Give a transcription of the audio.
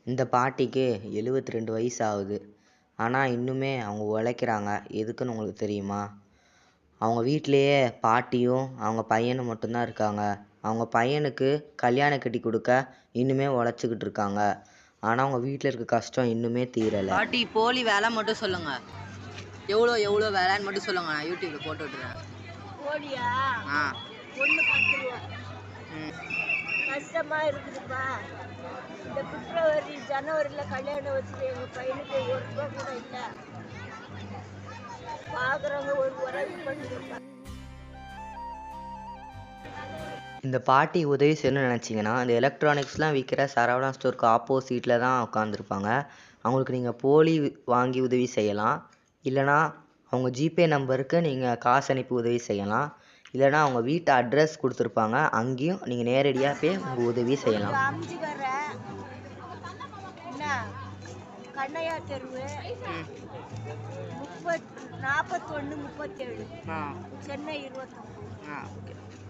இந்த பாட்டிக்கு 72 வயசு ஆகுது. ஆனால் இன்னுமே அவங்க உழைக்கிறாங்க. எதுக்குன்னு உங்களுக்கு தெரியுமா? அவங்க வீட்டிலையே பாட்டியும் அவங்க பையனும் மட்டும்தான் இருக்காங்க. அவங்க பையனுக்கு கல்யாணம் கட்டி கொடுக்க இன்னுமே உழைச்சிக்கிட்டு இருக்காங்க. ஆனால் அவங்க வீட்டில் இருக்க கஷ்டம் இன்னுமே தீரலை. பாட்டி போலி வேலை மட்டும் சொல்லுங்க. எவ்வளோ வேலைன்னு மட்டும் சொல்லுங்க. நான் யூடியூப்ல போட்டு விட்டுறேன். போலியா? ஒன்று 10 ரூபா. கஷ்டமா இருக்குதுப்பா. இந்த பிப்ரவரி ஜனவரியில் கல்யாணம் வச்சுட்டு எங்கள் பையனுக்கு 1 ரூபா கூட இல்லை. பார்க்குறவங்க ஒரு உதவி பண்ணுங்கப்பா. இந்த பாட்டி உதவி செய்யணும்னு நினச்சிங்கன்னா இந்த எலக்ட்ரானிக்ஸ்லாம் விற்கிற சரவணா ஸ்டோருக்கு ஆப்போசிட்டில் தான் உட்காந்துருப்பாங்க. அவங்களுக்கு நீங்கள் போலி வாங்கி உதவி செய்யலாம். இல்லைனா அவங்க ஜிபே நம்பருக்கு நீங்கள் காசு அனுப்பி உதவி செய்யலாம். இல்லைனா அவங்க வீட்டு அட்ரஸ் கொடுத்துருப்பாங்க, அங்கேயும் நீங்கள் நேரடியாக போய் உங்கள் உதவி செய்யலாம். கண்ணையா தெருவு 4137 சென்னை 29.